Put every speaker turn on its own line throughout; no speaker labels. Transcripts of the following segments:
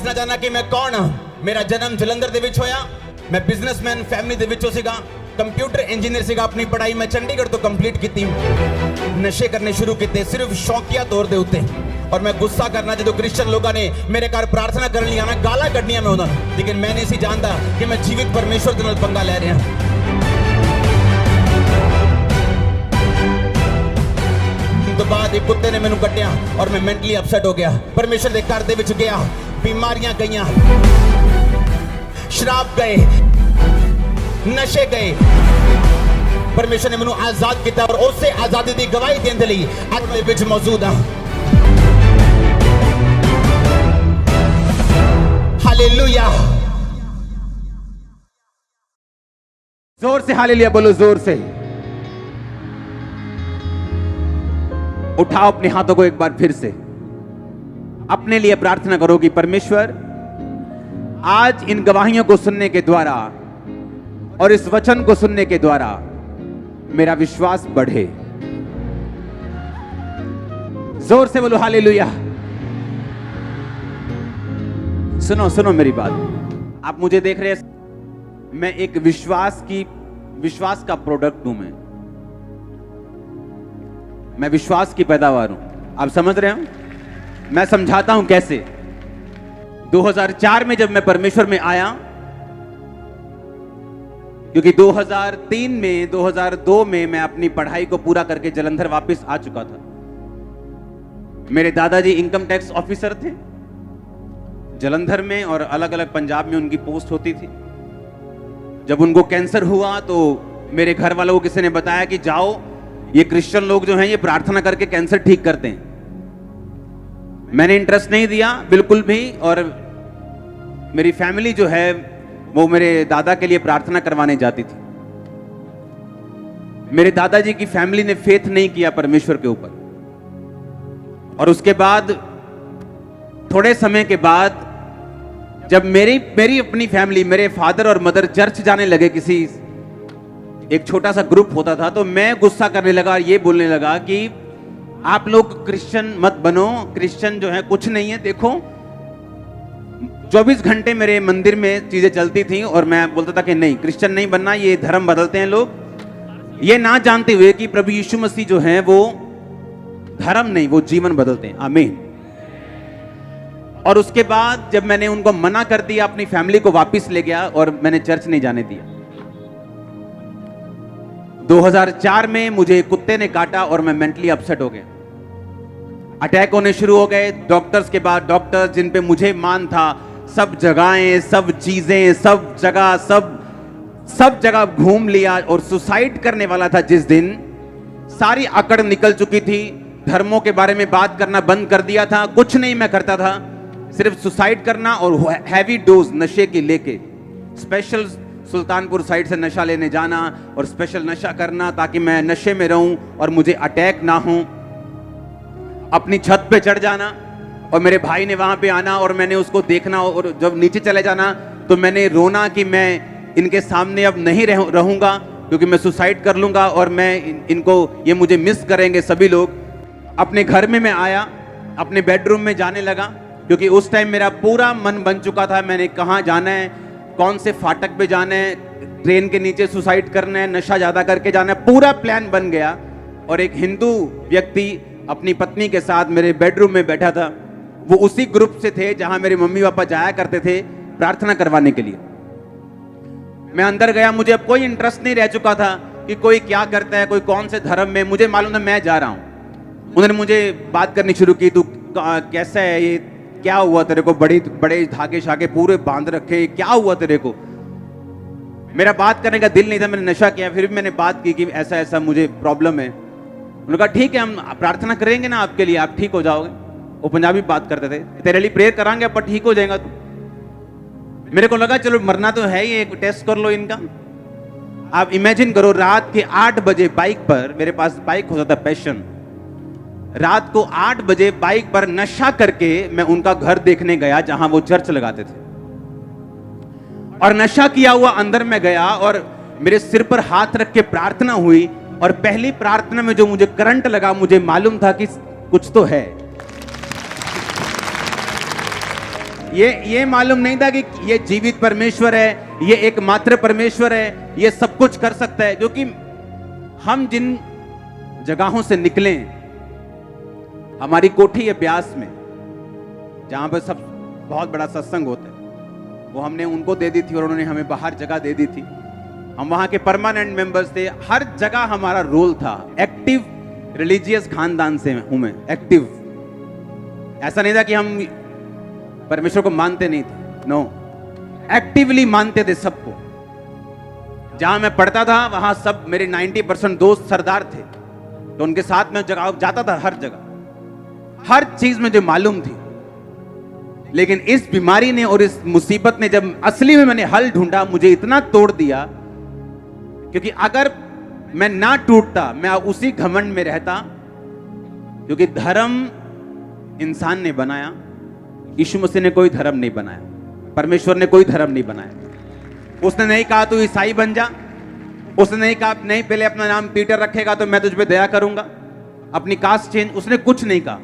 ना जाना कि मैं कौन हाँ। मेरा जन्म जलंधर ਦੇ ਵਿੱਚ ਹੋਇਆ। मैं बिजनेसमैन फैमिली ਦੇ ਵਿੱਚੋਂ ਸੀਗਾ। कंप्यूटर इंजीनियर ਸੀਗਾ। अपनी पढ़ाई मैं चंडीगढ़ तो कंप्लीट की। नशे करने शुरू किए सिर्फ शौकिया तौर के उत्ते। और मैं गुस्सा करना जो क्रिश्चियन लोगों ने मेरे घर प्रार्थना करने आना गाला कढ़निया मैं उन्होंने, लेकिन मैं नहीं सी जानता कि मैं जीवित परमेश्वर के नाल पंगा ले रहा। तो बाद एक कुत्ते ने मैनू कट्टिया और मैं मेंटली अपसेट हो गया। परमेश्वर के घर दे विच गया, बीमारियां गईयां, शराब गए, नशे गए। परमेश्वर ने मैनू आजाद किया और उससे आजादी की गवाही देने लई अज दे विच मौजूद हां। हालेलुया। जोर से हालेलुया बोलो, जोर से। उठाओ अपने हाथों को एक बार फिर से, अपने लिए प्रार्थना करो कि परमेश्वर आज इन गवाहियों को सुनने के द्वारा और इस वचन को सुनने के द्वारा मेरा विश्वास बढ़े। जोर से बोलो हालेलुया। सुनो सुनो मेरी बात, आप मुझे देख रहे हैं, मैं एक विश्वास का प्रोडक्ट हूं। मैं विश्वास की पैदावार हूं। आप समझ रहे हो? मैं समझाता हूं कैसे। 2004 में जब मैं परमेश्वर में आया, क्योंकि 2003 में 2002 में मैं अपनी पढ़ाई को पूरा करके जलंधर वापस आ चुका था। मेरे दादाजी इनकम टैक्स ऑफिसर थे जलंधर में, और अलग अलग पंजाब में उनकी पोस्ट होती थी। जब उनको कैंसर हुआ तो मेरे घर वालों को किसी ने बताया कि जाओ, ये क्रिश्चियन लोग जो हैं ये प्रार्थना करके कैंसर ठीक करते हैं। मैंने इंटरेस्ट नहीं दिया बिल्कुल भी, और मेरी फैमिली जो है वो मेरे दादा के लिए प्रार्थना करवाने जाती थी। मेरे दादाजी की फैमिली ने फेथ नहीं किया परमेश्वर के ऊपर। और उसके बाद थोड़े समय के बाद जब मेरी अपनी फैमिली, मेरे फादर और मदर चर्च जाने लगे, किसी एक छोटा सा ग्रुप होता था, तो मैं गुस्सा करने लगा, ये बोलने लगा कि आप लोग क्रिश्चियन मत बनो, क्रिश्चियन जो है कुछ नहीं है। देखो 24 घंटे मेरे मंदिर में चीजें चलती थी और मैं बोलता था कि नहीं, क्रिश्चियन नहीं बनना, ये धर्म बदलते हैं लोग, ये ना जानते हुए कि प्रभु यीशु मसीह जो है वो धर्म नहीं, वो जीवन बदलते हैं। आमीन। और उसके बाद जब मैंने उनको मना कर दिया, अपनी फैमिली को वापस ले गया और मैंने चर्च नहीं जाने दिया। 2004 में मुझे कुत्ते ने काटा और मैं मेंटली अपसेट हो गया। अटैक होने शुरू हो गए। डॉक्टर्स के बाद डॉक्टर्स, जिन पे मुझे मान था, सब जगहें, सब चीजें, सब जगह घूम लिया और सुसाइड करने वाला था जिस दिन, सारी अकड़ निकल चुकी थी। धर्मों के बारे में बात करना बंद कर दिया था। कुछ नहीं मैं करता था, सिर्फ सुसाइड करना और हैवी डोज नशे की लेके, स्पेशल सुल्तानपुर साइड से नशा लेने जाना और स्पेशल नशा करना ताकि मैं नशे में रहूं और मुझे अटैक ना हो। अपनी छत पे चढ़ जाना और मेरे भाई ने वहां पे आना और मैंने उसको देखना, और जब नीचे चले जाना तो मैंने रोना कि मैं इनके सामने अब नहीं रहूंगा क्योंकि मैं सुसाइड कर लूंगा और मैं इनको, ये मुझे मिस करेंगे सभी लोग। अपने घर में मैं आया, अपने बेडरूम में जाने लगा, क्योंकि उस टाइम मेरा पूरा मन बन चुका था, मैंने कहाँ जाना है, कौन से फाटक पे जाना है, ट्रेन के नीचे सुसाइड करना है, नशा ज्यादा करके जाना है, पूरा प्लान बन गया। और एक हिंदू व्यक्ति अपनी पत्नी के साथ मेरे बेडरूम में बैठा था। वो उसी ग्रुप से थे जहां मेरे मम्मी पापा जाया करते थे प्रार्थना करवाने के लिए। मैं अंदर गया, मुझे अब कोई इंटरेस्ट नहीं रह चुका था कि कोई क्या करता है, कोई कौन से धर्म में, मुझे मालूम था मैं जा रहा हूं। उन्होंने मुझे बात करनी शुरू की, तू कैसा है, ये क्या हुआ तेरे को, बड़े धागे शागे पूरे बांध रखे, क्या हुआ तेरे को। मेरा बात करने का दिल नहीं था, मैंने नशा किया। फिर भी मैंने बात की कि ऐसा ऐसा मुझे प्रॉब्लम है। उन्होंने कहा ठीक है, हम प्रार्थना करेंगे ना आपके लिए, आप ठीक हो जाओगे। वो पंजाबी बात करते थे, तेरे लिए प्रेयर करांगे पर ठीक हो जाएगा तू। मेरे को लगा चलो मरना तो है ही, एक टेस्ट कर लो इनका। आप इमेजिन करो, रात के 8 बजे बाइक पर, मेरे पास बाइक होता था पैशन, रात को 8 बजे बाइक पर नशा करके मैं उनका घर देखने गया जहां वो चर्च लगाते थे। और नशा किया हुआ अंदर में गया और मेरे सिर पर हाथ रख के प्रार्थना हुई। और पहली प्रार्थना में जो मुझे करंट लगा, मुझे मालूम था कि कुछ तो है। ये मालूम नहीं था कि ये जीवित परमेश्वर है, ये एकमात्र परमेश्वर है, ये सब कुछ कर सकता है। क्योंकि हम जिन जगहों से निकले, हमारी कोठी है ब्यास में, जहां पर सब बहुत बड़ा सत्संग होता है, वो हमने उनको दे दी थी और उन्होंने हमें बाहर जगह दे दी थी। हम वहां के परमानेंट मेंबर्स थे, हर जगह हमारा रोल था। एक्टिव रिलीजियस खानदान से हूं मैं, एक्टिव। ऐसा नहीं था कि हम परमेश्वर को मानते नहीं थे, नो, एक्टिवली मानते थे सबको। जहां मैं पढ़ता था वहां सब मेरे 90% दोस्त सरदार थे, तो उनके साथ में जगह जाता था, हर जगह हर चीज मुझे मालूम थी। लेकिन इस बीमारी ने और इस मुसीबत ने, जब असली में मैंने हल ढूंढा, मुझे इतना तोड़ दिया। क्योंकि अगर मैं ना टूटता, मैं उसी घमंड में रहता। क्योंकि धर्म इंसान ने बनाया, यीशु मसीह ने कोई धर्म नहीं बनाया, परमेश्वर ने कोई धर्म नहीं बनाया। उसने नहीं कहा तू ईसाई बन जा, उसने नहीं कहा नहीं पहले अपना नाम पीटर रखेगा तो मैं तुझ पे दया करूंगा, अपनी कास्ट चेंज, उसने कुछ नहीं कहा।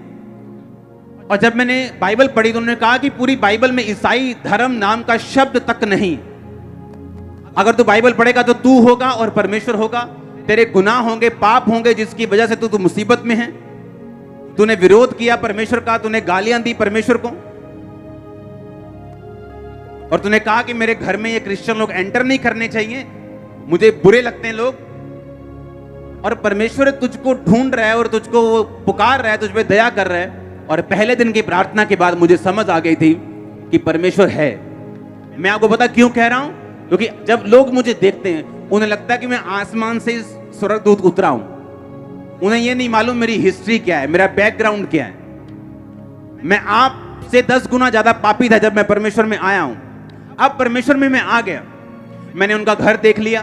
और जब मैंने बाइबल पढ़ी तो उन्होंने कहा कि पूरी बाइबल में ईसाई धर्म नाम का शब्द तक नहीं। अगर तू बाइबल पढ़ेगा तो तू होगा और परमेश्वर होगा, तेरे गुनाह होंगे, पाप होंगे, जिसकी वजह से तू मुसीबत में है। तूने विरोध किया परमेश्वर का, तूने गालियां दी परमेश्वर को, और तूने कहा कि मेरे घर में ये क्रिश्चियन लोग एंटर नहीं करने चाहिए, मुझे बुरे लगते हैं लोग। और परमेश्वर तुझको ढूंढ रहा है और तुझको वो पुकार रहा है, तुझ पे दया कर रहा है। और पहले दिन की प्रार्थना के बाद मुझे समझ आ गई थी कि परमेश्वर है। मैं आपको पता क्यों कह रहा हूं? क्योंकि जब लोग मुझे देखते हैं उन्हें लगता है कि मैं आसमान से स्वर्गदूत उतरा हूं। उन्हें यह नहीं मालूम मेरी हिस्ट्री क्या है, मेरा बैकग्राउंड क्या है। मैं आपसे 10 गुना ज्यादा पापी था जब मैं परमेश्वर में आया हूं। अब परमेश्वर में मैं आ गया, मैंने उनका घर देख लिया,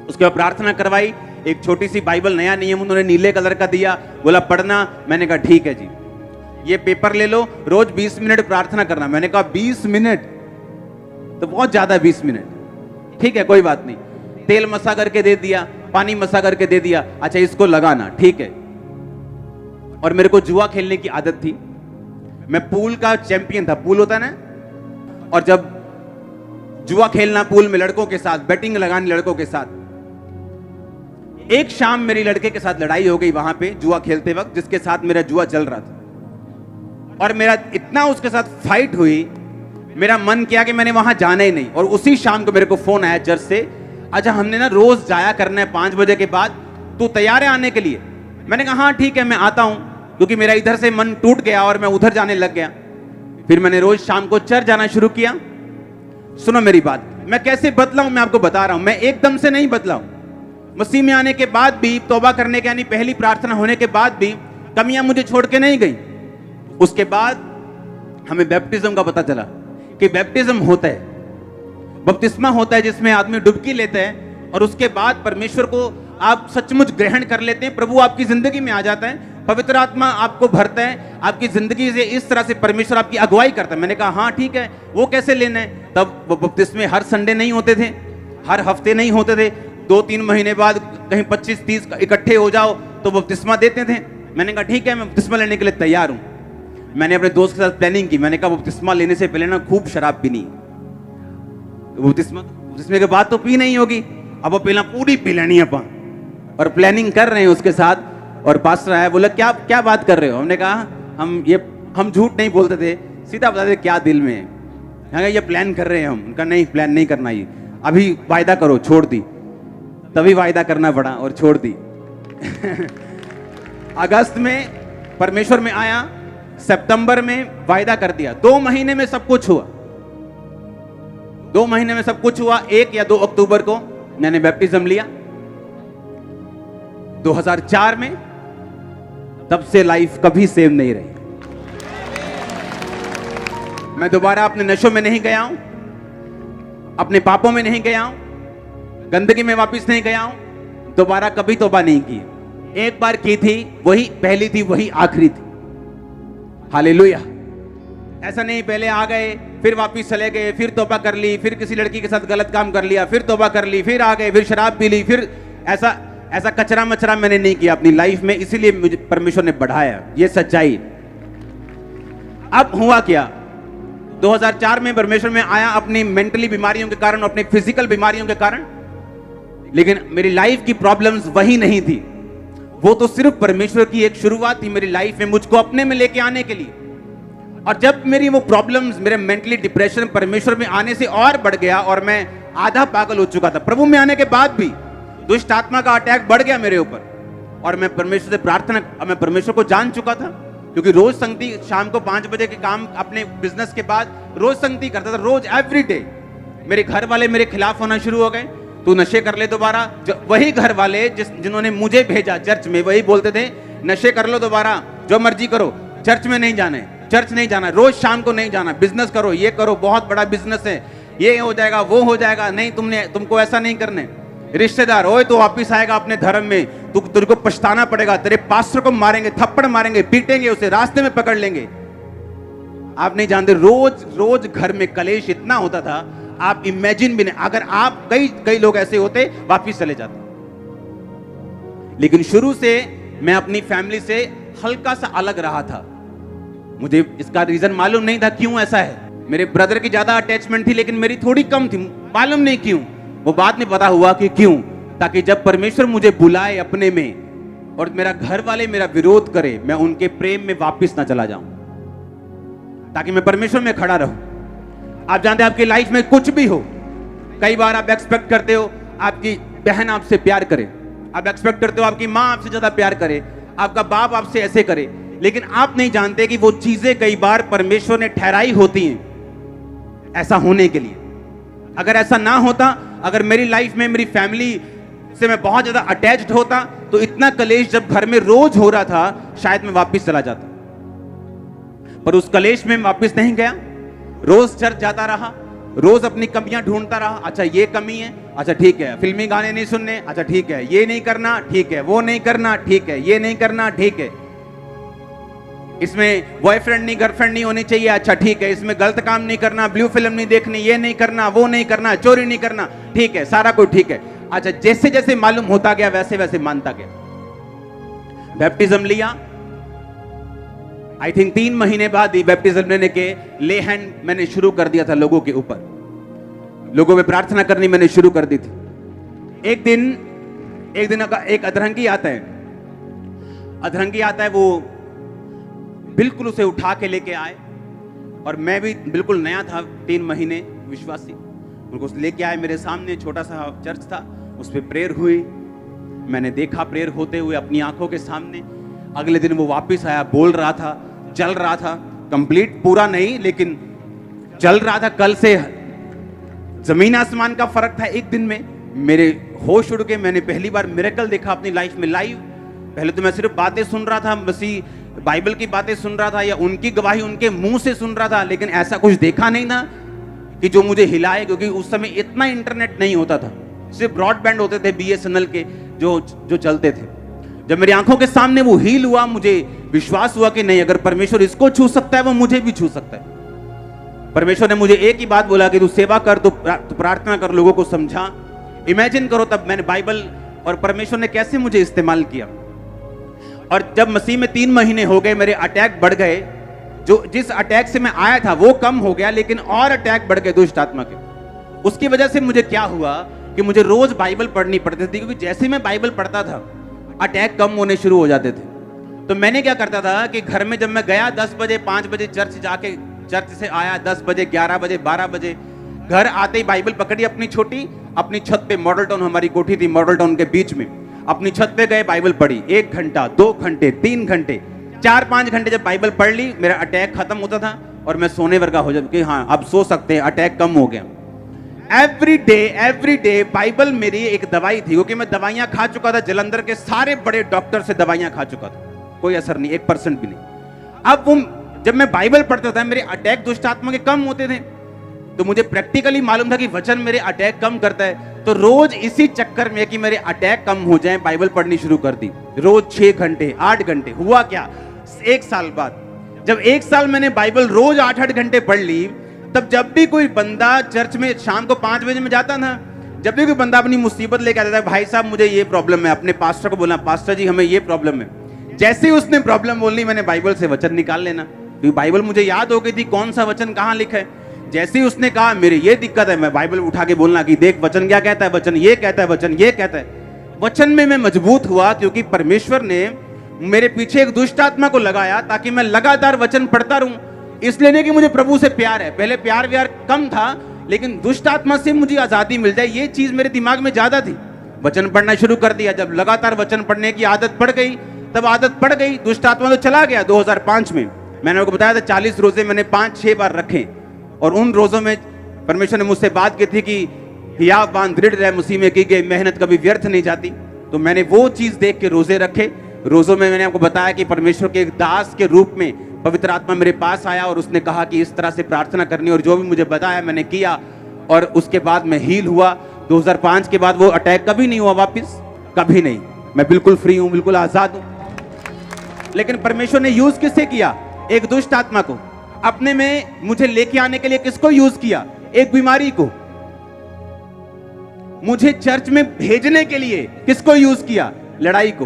उसके बाद प्रार्थना करवाई। एक छोटी सी बाइबल, नया नियम उन्होंने नीले कलर का दिया, बोला पढ़ना। मैंने कहा ठीक है जी, ये पेपर ले लो, रोज 20 मिनट प्रार्थना करना। मैंने कहा 20 मिनट तो बहुत ज्यादा, 20 मिनट ठीक है, कोई बात नहीं। तेल मसा करके दे दिया, पानी मसा करके दे दिया, अच्छा इसको लगाना, ठीक है। और मेरे को जुआ खेलने की आदत थी, मैं पूल का चैंपियन था, पूल होता है ना, और जब जुआ खेलना पूल में लड़कों के साथ, बैटिंग लगानी लड़कों के साथ। एक शाम मेरी लड़के के साथ लड़ाई हो गई वहां पे जुआ खेलते वक्त, जिसके साथ मेरा जुआ चल रहा था। और मेरा इतना उसके साथ फाइट हुई, मेरा मन किया कि मैंने वहां जाना ही नहीं। और उसी शाम को मेरे को फोन आया चर्च से, अच्छा हमने ना रोज जाया करना है 5 बजे के बाद, तू तैयार है आने के लिए? मैंने कहा हाँ ठीक है मैं आता हूं, क्योंकि मेरा इधर से मन टूट गया और मैं उधर जाने लग गया। फिर मैंने रोज शाम को चर्च जाना शुरू किया। सुनो मेरी बात, मैं कैसे बदला हूं मैं आपको बता रहा हूं। मैं एकदम से नहीं बदला हूं। मसीह में आने के बाद भी, तौबा करने के यानी पहली प्रार्थना होने के बाद भी कमियां मुझे छोड़ के नहीं गई। उसके बाद हमें बैप्टिज्म का पता चला कि बैप्टिज्म होता है, बपतिस्मा होता है जिसमें आदमी डुबकी लेता है और उसके बाद परमेश्वर को आप सचमुच ग्रहण कर लेते हैं, प्रभु आपकी जिंदगी में आ जाता है, पवित्र आत्मा आपको भरता है, आपकी जिंदगी से इस तरह से परमेश्वर आपकी अगुवाई करता है। मैंने कहा हाँ ठीक है, वो कैसे लेना है? तब वो बपतिस्मे हर संडे नहीं होते थे, हर हफ्ते नहीं होते थे, 2-3 महीने बाद कहीं 25-30 इकट्ठे हो जाओ तो बपतिस्मा देते थे। मैंने कहा ठीक है मैं बपतिस्मा लेने के लिए तैयार हूं। मैंने अपने दोस्त के साथ प्लानिंग की, मैंने कहा बपतिस्मा लेने से पहले ना खूब शराब पीनी, बपतिस्मे के बाद तो पी नहीं होगी, अब वो पहला पूरी पी लेनी है अपन। और प्लानिंग कर रहे हैं उसके साथ, और पास्टर आया, बोला क्या क्या बात कर रहे हो? हमने कहा हम झूठ नहीं बोलते थे, सीधा बताते क्या दिल में है, ये प्लान कर रहे हैं हम। उनका नहीं, प्लान नहीं करना, ये अभी वायदा करो, छोड़ दी। तभी वायदा करना पड़ा और छोड़ दी। अगस्त में परमेश्वर में आया, सितंबर में वायदा कर दिया, 2 महीने में सब कुछ हुआ। 2 महीने में सब कुछ हुआ। 1 या 2 अक्टूबर को मैंने बैप्टिज्म लिया 2004 में। तब से लाइफ कभी सेम नहीं रही। मैं दोबारा अपने नशों में नहीं गया हूं, अपने पापों में नहीं गया हूं, गंदगी में वापस नहीं गया हूं, दोबारा कभी तौबा नहीं की। एक बार की थी, वही पहली थी, वही आखिरी थी। हालेलुया। ऐसा नहीं पहले आ गए फिर वापस चले गए, फिर तौबा कर ली, फिर किसी लड़की के साथ गलत काम कर लिया, फिर तौबा कर ली, फिर आ गए, फिर शराब पी ली, फिर ऐसा कचरा मचरा मैंने नहीं किया अपनी लाइफ में। इसीलिए मुझे परमेश्वर ने बढ़ाया, ये सच्चाई। अब हुआ क्या, 2004 में परमेश्वर में आया अपनी मेंटली बीमारियों के कारण, अपनी फिजिकल बीमारियों के कारण, लेकिन मेरी लाइफ की प्रॉब्लम्स वही नहीं थी। वो तो सिर्फ परमेश्वर की एक शुरुआत थी मेरी लाइफ में, मुझको अपने में लेके आने के लिए। और जब मेरी वो प्रॉब्लम्स, मेरे मेंटली डिप्रेशन परमेश्वर में आने से और बढ़ गया और मैं आधा पागल हो चुका था। प्रभु में आने के बाद भी दुष्ट आत्मा का अटैक बढ़ गया मेरे ऊपर, और मैं परमेश्वर से प्रार्थना, मैं परमेश्वर को जान चुका था, क्योंकि रोज संगति, शाम को 5 बजे के काम अपने बिजनेस के बाद रोज संगति करता था, रोज एवरी डे। मेरे घर वाले मेरे खिलाफ होना शुरू हो गए, तू नशे कर ले दोबारा। वही घर वाले जिन्होंने मुझे भेजा चर्च में, वही बोलते थे नशे कर लो दोबारा, जो मर्जी करो, चर्च में नहीं जाना है, चर्च नहीं जाना, रोज शाम को नहीं जाना, बिजनेस करो, ये करो, बहुत बड़ा बिजनेस है, ये हो जाएगा, वो हो जाएगा, नहीं तुमको ऐसा नहीं करने। रिश्तेदार, ओए तो वापिस आएगा अपने धर्म में, तेरे को पछताना पड़ेगा, तेरे पास्टर को मारेंगे, थप्पड़ मारेंगे, पीटेंगे, उसे रास्ते में पकड़ लेंगे। आप नहीं जानते, रोज रोज घर में कलेश इतना होता था, आप इमेजिन भी नहीं। अगर आप कई लोग ऐसे होते, वापिस चले जाते। लेकिन शुरू से मैं अपनी फैमिली से हल्का सा अलग रहा था। मुझे इसका रीजन मालूम नहीं था क्यों ऐसा है। मेरे ब्रदर की ज्यादा अटैचमेंट थी, लेकिन मेरी थोड़ी कम थी, मालूम नहीं क्यों। वो बाद में पता हुआ कि क्यों, ताकि जब परमेश्वर मुझे बुलाए अपने में और मेरा घर वाले मेरा विरोध करे, मैं उनके प्रेम में वापस ना चला जाऊं, ताकि मैं परमेश्वर में खड़ा रहूं। आप जानते हैं आपकी लाइफ में कुछ भी हो, कई बार आप एक्सपेक्ट करते हो आपकी बहन आपसे प्यार करे, आप एक्सपेक्ट करते हो आपकी माँ आपसे ज्यादा प्यार करे, आपका बाप आपसे ऐसे करे, लेकिन आप नहीं जानते कि वो चीजें कई बार परमेश्वर ने ठहराई होती हैं ऐसा होने के लिए। अगर ऐसा ना होता, अगर मेरी लाइफ में मेरी फैमिली से मैं बहुत ज्यादा अटैच्ड होता, तो इतना कलेश जब घर में रोज हो रहा था, शायद मैं वापस चला जाता। पर उस कलेश में वापस नहीं गया, रोज चर्च जाता रहा, रोज अपनी कमियां ढूंढता रहा। अच्छा ये कमी है, अच्छा ठीक है, फिल्मी गाने नहीं सुनने, अच्छा ठीक है, ये नहीं करना, ठीक है, वो नहीं करना, ठीक है, ये नहीं करना, ठीक है, इसमें बॉयफ्रेंड नहीं गर्लफ्रेंड नहीं होनी चाहिए, अच्छा ठीक है, इसमें गलत काम नहीं करना, ब्लू फिल्म नहीं देखनी, ये नहीं करना, वो नहीं करना, चोरी नहीं करना, ठीक है, सारा कुछ ठीक है। अच्छा जैसे जैसे मालूम होता गया वैसे वैसे मानता गया। बैप्टिज्म लिया, आई थिंक 3 महीने बाद ही बैप्टिज्म लेने के ले हैंड मैंने शुरू कर दिया था लोगों के ऊपर, लोगों में प्रार्थना करनी मैंने शुरू कर दी थी। एक दिन एक अधरंगी आता है, वो बिल्कुल उसे उठा के लेके आए, और मैं भी बिल्कुल नया था, 3 महीने विश्वासी, उनको लेके आए मेरे सामने। छोटा सा चर्च था, उस पर प्रेयर हुई, मैंने देखा प्रेयर होते हुए अपनी आंखों के सामने। अगले दिन वो वापस आया, बोल रहा था, चल रहा था, कंप्लीट पूरा नहीं लेकिन चल रहा था। कल से जमीन आसमान का फर्क था एक दिन में। मेरे होश उड़ के मैंने पहली बार मिरेकल देखा अपनी लाइफ में लाइव। पहले तो मैं सिर्फ बातें सुन रहा था, मसीह बाइबल की बातें सुन रहा था या उनकी गवाही उनके मुंह से सुन रहा था, लेकिन ऐसा कुछ देखा नहीं था कि जो मुझे हिलाए, क्योंकि उस समय इतना इंटरनेट नहीं होता था, सिर्फ ब्रॉडबैंड होते थे BSNL के जो चलते थे। जब मेरी आंखों के सामने वो हील हुआ, मुझे विश्वास हुआ कि नहीं, अगर परमेश्वर इसको छू सकता है वो मुझे भी छू सकता है। परमेश्वर ने मुझे एक ही बात बोला कि तू सेवा कर, तू प्रार्थना कर, लोगों को समझा। इमेजिन करो तब मैंने बाइबल और परमेश्वर ने कैसे मुझे इस्तेमाल किया। और जब मसीह में 3 महीने हो गए, मेरे अटैक बढ़ गए, जिस अटैक से मैं आया था वो कम हो गया, लेकिन और अटैक बढ़ गए दुष्ट आत्मा के। उसकी वजह से मुझे क्या हुआ कि मुझे रोज बाइबल पढ़नी पड़ती थी, क्योंकि जैसे मैं बाइबल पढ़ता था अटैक कम होने शुरू हो जाते थे। तो मैंने क्या करता था कि घर में जब मैं गया 10 बजे 5 बजे चर्च जाके, चर्च से आया 10 बजे 11 बजे 12 बजे, घर आते ही बाइबल पकड़ी अपनी छत पे, मॉडल टाउन हमारी कोठी थी, मॉडल टाउन के बीच में, अपनी छत पे गए, बाइबल पढ़ी 1 घंटा 2 घंटे 3 घंटे 4-5 घंटे जब बाइबल पढ़ ली, मेरा अटैक खत्म होता था और मैं सोने वर्गा हो जाता कि हाँ अब सो सकते हैं, अटैक कम हो गया। एवरी डे बाइबल मेरी एक दवाई थी, क्योंकि मैं दवाइयां खा चुका था, जलंधर के सारे बड़े डॉक्टर से दवाइयां खा चुका था, कोई असर नहीं, 1% भी नहीं। अब वो जब मैं बाइबल पढ़ता था मेरे अटैक दुष्ट आत्मा के कम होते थे, तो मुझे प्रैक्टिकली मालूम था कि वचन मेरे अटैक कम करता है। तो रोज इसी चक्कर में कि मेरे अटैक कम हो जाएं, बाइबल पढ़नी शुरू कर दी, रोज 6 घंटे 8 घंटे। हुआ क्या, 1 साल बाद जब 1 साल मैंने बाइबल रोज 8-8 घंटे पढ़ ली, तब जब भी कोई बंदा चर्च में शाम को 5 बजे में जाता था, जब भी कोई बंदा अपनी मुसीबत लेके आता था, भाई साहब मुझे ये प्रॉब्लम है, अपने पास्टर को बोलना, पास्टर जी हमें ये प्रॉब्लम है। जैसे ही उसने प्रॉब्लम बोलनी, मैंने बाइबल से वचन निकाल लेना, क्योंकि बाइबल मुझे याद हो गई थी कौन सा वचन कहाँ लिखा है। जैसे ही उसने कहा मेरे ये दिक्कत है, मैं बाइबल उठा के बोलना कि देख वचन क्या कहता है, वचन ये कहता है, वचन ये कहता है। वचन में मैं मजबूत हुआ क्योंकि परमेश्वर ने मेरे पीछे एक दुष्ट आत्मा को लगाया ताकि मैं लगातार वचन पढ़ता रहूं। इसलिए नहीं कि मुझे प्रभु से प्यार है, पहले प्यार व्यार कम था, लेकिन दुष्ट आत्मा से मुझे आजादी मिल जाए ये चीज मेरे दिमाग में ज्यादा थी। वचन पढ़ना शुरू कर दिया। जब लगातार वचन पढ़ने की आदत पड़ गई, तब आदत पड़ गई, दुष्ट आत्मा तो चला गया। 2005 में मैंने आपको बताया था 40 रोजे मैंने 5-6 बार रखे, और उन रोजों में परमेश्वर ने मुझसे बात की थी कि हियाव बांध दृढ़ रह, मसीह में की गई मेहनत कभी व्यर्थ नहीं जाती। तो मैंने वो चीज देख के रोजे रखे। रोजों में मैंने आपको बताया कि परमेश्वर के एक दास के रूप में पवित्र आत्मा मेरे पास आया और उसने कहा कि इस तरह से प्रार्थना करनी, और जो भी मुझे बताया मैंने किया, और उसके बाद मैं हील हुआ। 2005 के बाद वो अटैक कभी नहीं हुआ वापस, कभी नहीं। मैं बिल्कुल फ्री हूं, बिल्कुल आजाद हूं। लेकिन परमेश्वर ने यूज किससे किया? एक दुष्ट आत्मा को। अपने में मुझे लेके आने के लिए किसको यूज किया? एक बीमारी को। मुझे चर्च में भेजने के लिए किसको यूज किया? लड़ाई को।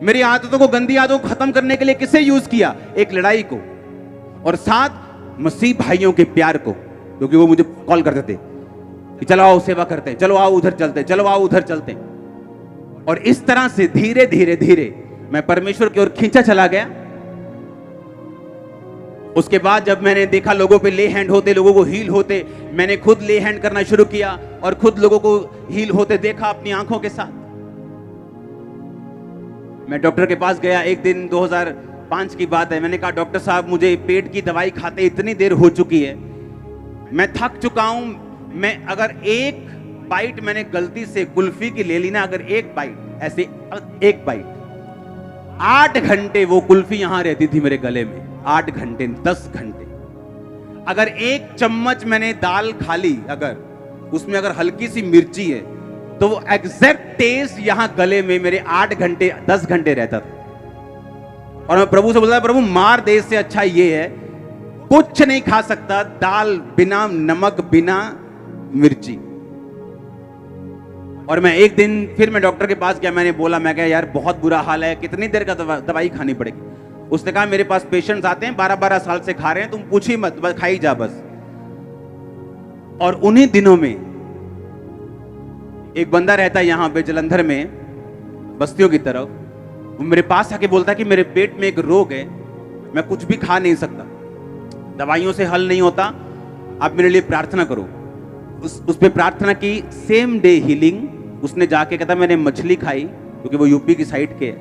मेरी आदतों को, गंदी आदतों को खत्म करने के लिए किसे यूज किया? एक लड़ाई को। और साथ मसीह भाइयों के प्यार को, क्योंकि वो मुझे कॉल करते थे कि चलो आओ सेवा करते हैं, चलो आओ उधर चलते हैं, चलो आओ उधर चलते हैं। और इस तरह से धीरे धीरे धीरे मैं परमेश्वर की ओर खींचा चला गया। उसके बाद जब मैंने देखा लोगों पे ले हैंड होते, लोगों को हील होते, मैंने खुद ले हैंड करना शुरू किया और खुद लोगों को हील होते देखा अपनी आंखों के साथ। मैं डॉक्टर के पास गया एक दिन, 2005 की बात है। मैंने कहा डॉक्टर साहब मुझे पेट की दवाई खाते इतनी देर हो चुकी है, मैं थक चुका हूं। मैं अगर एक बाइट मैंने गलती से कुल्फी की ले ली ना, अगर एक बाइट ऐसे, एक बाइट, 8 घंटे वो कुल्फी यहां रहती थी मेरे गले में। 8 घंटे, 10 घंटे। अगर एक चम्मच मैंने दाल खा ली, अगर उसमें अगर हल्की सी मिर्ची है, तो वो एग्जैक्ट टेस्ट यहां गले में मेरे 8 घंटे 10 घंटे रहता था। और मैं प्रभु से बोलता, प्रभु मार दे, इससे अच्छा ये है कुछ नहीं खा सकता, दाल बिना नमक, बिना मिर्ची। और मैं एक दिन फिर मैं डॉक्टर के पास गया। मैंने बोला, मैं कहा यार बहुत बुरा हाल है, कितनी देर का दवाई खानी पड़ेगी? उसने कहा मेरे पास पेशेंट्स आते हैं 12-12 साल से खा रहे हैं, तुम पूछी मत, बस खाई जा बस। और उन्हीं दिनों में एक बंदा रहता है यहां पे जलंधर में, बस्तियों की तरफ, वो मेरे पास आके बोलता है कि मेरे पेट में एक रोग है, मैं कुछ भी खा नहीं सकता, दवाइयों से हल नहीं होता, आप मेरे लिए प्रार्थना करो। उस पे प्रार्थना की, सेम डे हीलिंग। उसने जाके कहता मैंने मछली खाई, क्योंकि वो यूपी की साइड के।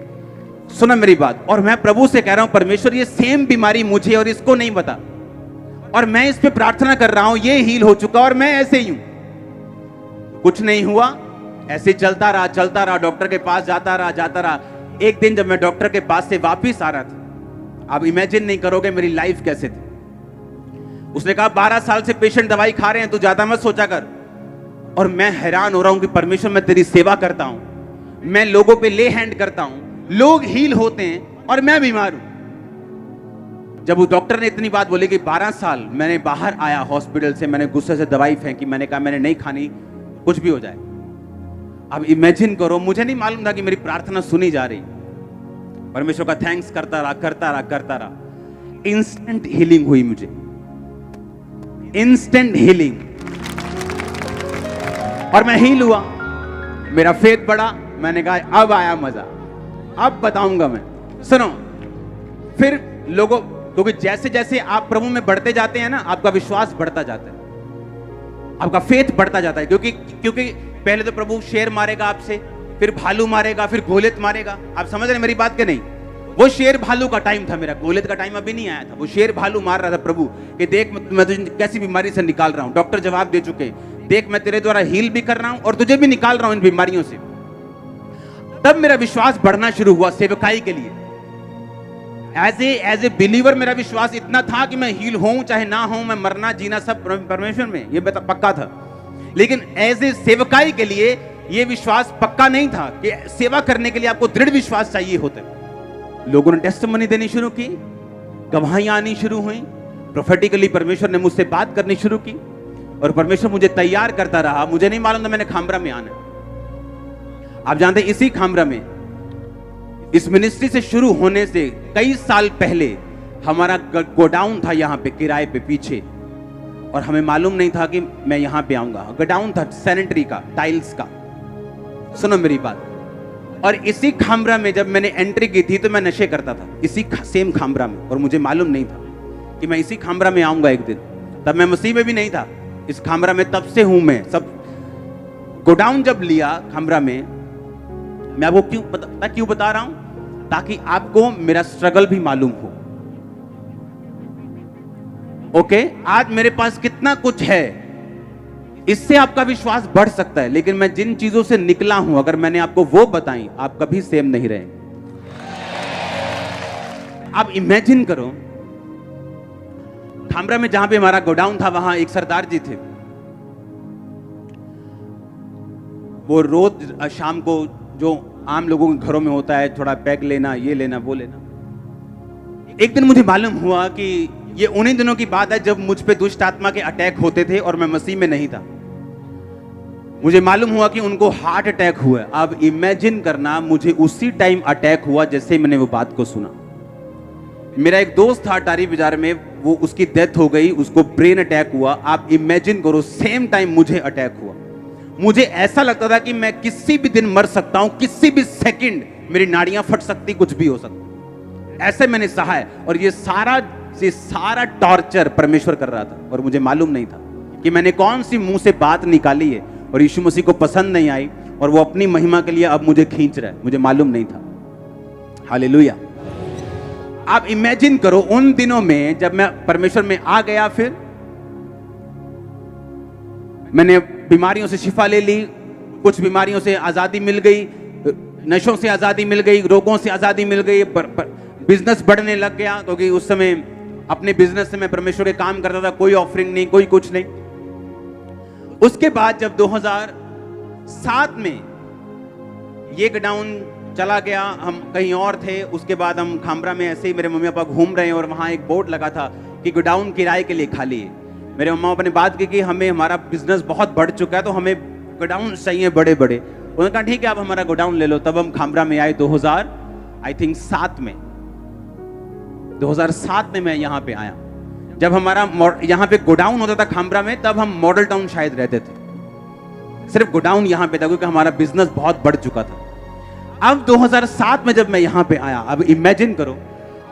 सुना मेरी बात, और मैं प्रभु से कह रहा हूं परमेश्वर ये सेम बीमारी मुझे और इसको नहीं पता, और मैं इस पे प्रार्थना कर रहा हूं, ये हील हो चुका और मैं ऐसे ही हूं। कुछ नहीं हुआ, ऐसे चलता रहा, डॉक्टर के पास जाता रहा। एक दिन जब मैं डॉक्टर के पास से वापिस आ रहा था, आप इमेजिन नहीं करोगे मेरी लाइफ कैसे थी। उसने कहा 12 साल से पेशेंट दवाई खा रहे हैं, तू ज्यादा मत सोचा कर। और मैं हैरान हो रहा हूं कि परमेश्वर मैं तेरी सेवा करता हूं, मैं लोगों पे ले हैंड करता हूं, लोग हील होते हैं और मैं बीमार हूं। जब उस डॉक्टर ने इतनी बात बोली कि 12 साल मैंने बाहर आया हॉस्पिटल से, मैंने गुस्से से दवाई फेंकी, मैंने कहा मैंने नहीं खानी, कुछ भी हो जाए। अब इमेजिन करो, मुझे नहीं मालूम था कि मेरी प्रार्थना सुनी जा रही। परमेश्वर का थैंक्स करता रहा। इंस्टेंट हीलिंग हुई मुझे, इंस्टेंट हीलिंग। और मैं हील हुआ, मेरा फेथ बढ़ा। मैंने कहा अब आया मजा, अब बताऊंगा मैं। सुनो, फिर लोगों, क्योंकि जैसे जैसे आप प्रभु में बढ़ते जाते हैं ना, आपका विश्वास बढ़ता जाता है, आपका फेथ बढ़ता जाता है। क्योंकि पहले तो प्रभु शेर मारेगा आपसे, फिर भालू मारेगा, फिर गोलियत मारेगा। आप समझ रहे मेरी बात के नहीं? वो शेर भालू का टाइम था, मेरा गोलियत का टाइम अभी नहीं आया था। वो शेर भालू मार रहा था प्रभु कि देख मैं तुझे कैसी बीमारी से निकाल रहा हूं। डॉक्टर जवाब दे चुके, देख मैं तेरे द्वारा हील भी कर रहा हूं और तुझे भी निकाल रहा हूं इन बीमारियों से। तब मेरा विश्वास बढ़ना शुरू हुआ सेवकाई के लिए। एज ए बिलीवर मेरा विश्वास इतना था कि मैं हील होऊं चाहे ना होऊं, मैं मरना जीना सब परमेश्वर में, ये पक्का था। लेकिन एज ए सेवकाई के लिए यह विश्वास पक्का नहीं था कि सेवा करने के लिए आपको दृढ़ विश्वास चाहिए होता है। लोगों ने टेस्टिमनी देनी शुरू की, गवाहियां आनी शुरू हुई, प्रोफेटिकली परमेश्वर ने मुझसे बात करनी शुरू की, और परमेश्वर मुझे तैयार करता रहा। मुझे नहीं मालूम था मैंने खामरा में आना। आप जानते हैं, इसी खामरा में, इस मिनिस्ट्री से शुरू होने से कई साल पहले हमारा गोडाउन था यहाँ पे किराए पे पीछे, और हमें मालूम नहीं था कि मैं यहाँ पे आऊंगा। गोडाउन था सैनिटरी का, टाइल्स का। सुनो मेरी बात। और इसी खामरा में जब मैंने एंट्री की थी तो मैं नशे करता था, इसी सेम खामरा में, और मुझे मालूम नहीं था कि मैं इसी खामरा में आऊंगा एक दिन। तब मैं मसीह में भी नहीं था, इस खामरा में तब से हूं मैं। सब गोडाउन जब लिया खामरा में, मैं आपको क्यों बता रहा हूं, ताकि आपको मेरा स्ट्रगल भी मालूम हो। ओके, आज मेरे पास कितना कुछ है, इससे आपका विश्वास बढ़ सकता है, लेकिन मैं जिन चीजों से निकला हूं, अगर मैंने आपको वो बताई, आप कभी सेम नहीं रहे। आप इमेजिन करो, खामरा में जहां पे हमारा गोडाउन था, वहां एक सरदार जी थे। वो रोज शाम को जो आम लोगों के घरों में होता है, थोड़ा पैग लेना, ये लेना, वो लेना। एक दिन मुझे मालूम हुआ कि ये उन्हीं दिनों की बात है जब मुझ पे दुष्ट आत्मा के अटैक होते थे और मैं मसीह में नहीं था। मुझे मालूम हुआ कि उनको हार्ट अटैक हुआ है। अब इमेजिन करना, मुझे उसी टाइम अटैक हुआ जैसे मैंने वो बात को सुना। मेरा एक दोस्त था अटारी बाजार में, वो उसकी डेथ हो गई, उसको ब्रेन अटैक हुआ। आप इमेजिन करो, सेम टाइम मुझे अटैक हुआ। मुझे ऐसा लगता था कि मैं किसी भी दिन मर सकता हूं, किसी भी सेकंड मेरी नाड़ियां फट सकती, कुछ भी हो सकता। ऐसे मैंने सहा है, और ये सारा टॉर्चर परमेश्वर कर रहा था, और मुझे मालूम नहीं था कि मैंने कौन सी मुंह से बात निकाली है और यीशु मसीह को पसंद नहीं आई, और वो अपनी महिमा के लिए अब मुझे खींच रहा है। मुझे मालूम नहीं था। हालेलुया। आप इमेजिन करो, उन दिनों में जब मैं परमेश्वर में आ गया, फिर मैंने बीमारियों से शिफा ले ली, कुछ बीमारियों से आजादी मिल गई, नशों से आजादी मिल गई, रोगों से आजादी मिल गई, बिजनेस बढ़ने लग गया, क्योंकि उस समय अपने बिजनेस से मैं परमेश्वर के काम करता था, कोई ऑफरिंग नहीं, कोई कुछ नहीं। उसके बाद जब 2007 में ये गोडाउन चला गया, हम कहीं और थे। उसके बाद हम खामरा में ऐसे ही मेरे मम्मी पापा घूम रहे हैं, और वहां एक बोर्ड लगा था कि गोडाउन किराए के लिए खाली है। मेरे मम्मा पापा ने बात की कि हमें, हमारा बिजनेस बहुत बढ़ चुका है, तो हमें गोडाउन चाहिए बड़े बड़े। उन्होंने कहा ठीक है, आप हमारा गोडाउन ले लो। तब हम खामरा में आए 2007 में। 2007 में मैं यहाँ पे आया। जब हमारा यहाँ पे गोडाउन होता था खामरा में, तब हम मॉडल टाउन शायद रहते थे। सिर्फ गोडाउन यहाँ पे था, क्योंकि हमारा बिजनेस बहुत बढ़ चुका था। अब 2007 में जब मैं यहाँ पे आया, अब इमेजिन करो,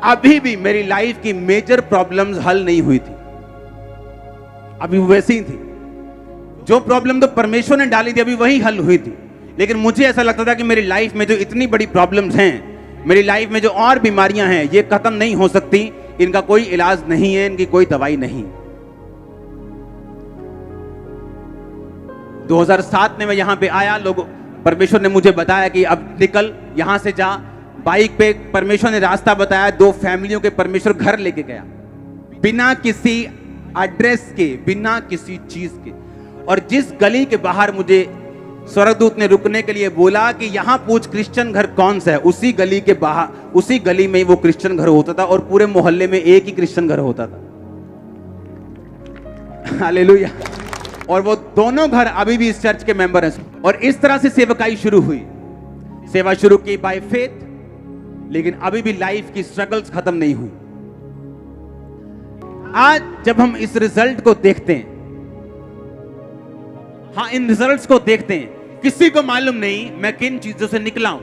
अभी भी मेरी लाइफ की मेजर प्रॉब्लम्स हल नहीं हुई थी, अभी वैसी ही थी। जो प्रॉब्लम तो परमेश्वर ने डाली थी, अभी वही हल हुई थी। लेकिन मुझे ऐसा लगता था कि मेरी लाइफ में जो इतनी बड़ी प्रॉब्लम्स हैं, मेरी लाइफ में जो और बीमारियां हैं, ये खत्म नहीं हो सकती, इनका कोई इलाज नहीं है, इनकी कोई दवाई नहीं। 2007 में मैं यहां पे आया, लोग, परमेश्वर ने मुझे बताया कि अब निकल, यहां से जा। बाइक पे परमेश्वर ने रास्ता बताया, 2 फैमिलियों के परमेश्वर घर लेके गया, बिना किसी एड्रेस के, बिना किसी चीज के। और जिस गली के बाहर मुझे स्वर्गदूत ने रुकने के लिए बोला कि यहां पूछ क्रिश्चियन घर कौन सा है, उसी गली के बाहर, उसी गली में वो क्रिश्चियन घर होता था, और पूरे मोहल्ले में एक ही क्रिश्चियन घर होता था। हालेलुया। और वो दोनों घर अभी भी इस चर्च के मेंबर हैं। और इस तरह से सेवकाई शुरू हुई, सेवा शुरू की बाय फेथ। लेकिन अभी भी लाइफ की स्ट्रगल्स खत्म नहीं हुई। आज जब हम इस रिजल्ट को देखते हैं, हाँ, इन रिजल्ट्स को देखते हैं, किसी को मालूम नहीं मैं किन चीजों से निकला हूं,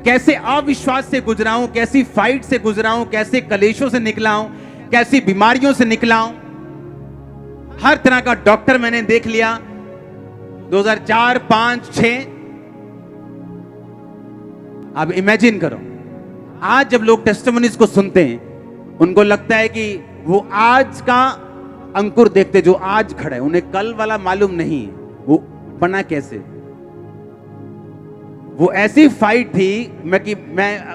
कैसे अविश्वास से गुजरा हूं, कैसी फाइट से गुजरा हूं, कैसे कलेशों से निकला हूं, कैसी बीमारियों से निकला हूं। हर तरह का डॉक्टर मैंने देख लिया। 2004, 5, 6। अब इमेजिन करो, आज जब लोग टेस्टिमनीज को सुनते हैं, उनको लगता है कि वो आज का अंकुर देखते जो आज खड़ा है, उन्हें कल वाला मालूम नहीं वो बना कैसे। वो ऐसी फाइट थी, मैं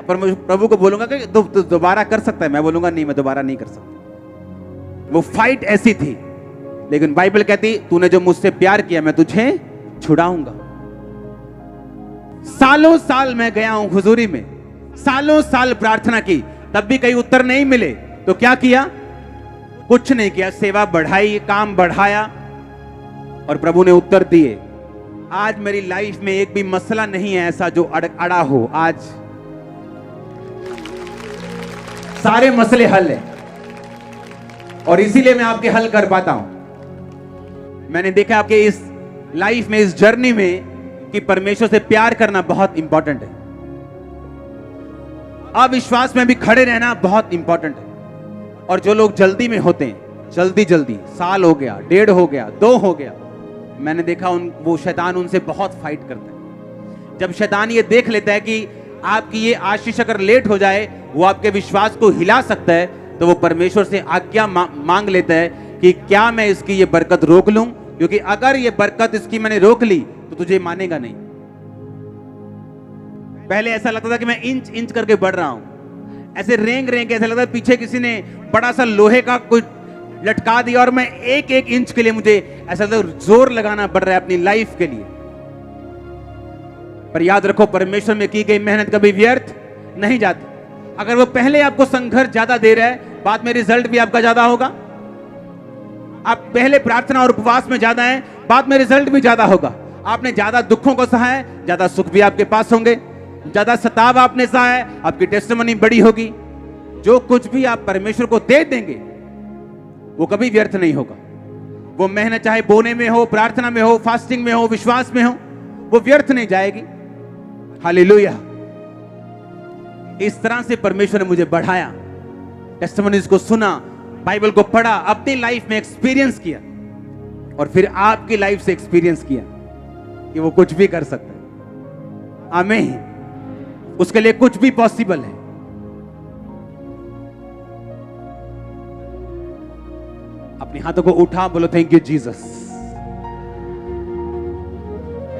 प्रभु को बोलूंगा कि तो दोबारा कर सकता है, मैं बोलूंगा नहीं, मैं दोबारा नहीं कर सकता। वो फाइट ऐसी थी। लेकिन बाइबल कहती, तूने जो मुझसे प्यार किया, मैं तुझे छुड़ाऊंगा। सालों साल मैं गया हूं हुजूरी में, सालों साल प्रार्थना की, तब भी कहीं उत्तर नहीं मिले। तो क्या किया? कुछ नहीं किया, सेवा बढ़ाई, काम बढ़ाया, और प्रभु ने उत्तर दिए। आज मेरी लाइफ में एक भी मसला नहीं है ऐसा जो अड़ा हो। आज सारे मसले हल है, और इसीलिए मैं आपके हल कर पाता हूं। मैंने देखा आपके इस लाइफ में, इस जर्नी में, कि परमेश्वर से प्यार करना बहुत इंपॉर्टेंट है। अविश्वास में भी खड़े रहना बहुत इंपॉर्टेंट है। और जो लोग जल्दी में होते हैं, जल्दी साल हो गया, 1.5 हो गया, 2 हो गया, मैंने देखा वो शैतान उनसे बहुत फाइट करता है। जब शैतान ये देख लेता है कि आपकी ये आशीष अगर लेट हो जाए, वो आपके विश्वास को हिला सकता है, तो वो परमेश्वर से आज्ञा मांग लेता है कि क्या मैं इसकी ये बरकत रोक लूं, क्योंकि अगर ये बरकत इसकी मैंने रोक ली तो तुझे मानेगा नहीं। पहले ऐसा लगता था कि मैं इंच इंच करके बढ़ रहा हूं, ऐसे रेंग रेंग के, ऐसा लगता है पीछे किसी ने बड़ा सा लोहे का कोई लटका दिया और मैं एक एक इंच के लिए मुझे ऐसा लगता है जोर लगाना पड़ रहा है अपनी लाइफ के लिए। पर याद रखो, परमेश्वर में की गई मेहनत कभी व्यर्थ नहीं जाती। अगर वो पहले आपको संघर्ष ज्यादा दे रहा है, बाद में रिजल्ट भी आपका ज्यादा होगा। आप पहले प्रार्थना और उपवास में ज्यादा हैं, बाद में रिजल्ट भी ज्यादा होगा। आपने ज्यादा दुखों को सहा है, ज्यादा सुख भी आपके पास होंगे। ज्यादा सताव आपने सहा है, आपकी टेस्टिमनी बड़ी होगी। जो कुछ भी आप परमेश्वर को दे देंगे वो कभी व्यर्थ नहीं होगा। वो मेहनत चाहे बोने में हो, प्रार्थना में हो, फास्टिंग में हो, विश्वास में हो, वो व्यर्थ नहीं जाएगी। हालेलुया। इस तरह से परमेश्वर ने मुझे बढ़ाया, टेस्टिमनीज को सुना, बाइबल को पढ़ा, अपनी लाइफ में एक्सपीरियंस किया, और फिर आपकी लाइफ से एक्सपीरियंस किया कि वो कुछ भी कर सकता है। आमीन। उसके लिए कुछ भी पॉसिबल है। अपने हाथों को उठा, बोलो थैंक यू जीसस।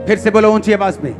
फिर से बोलो ऊंची आवाज में,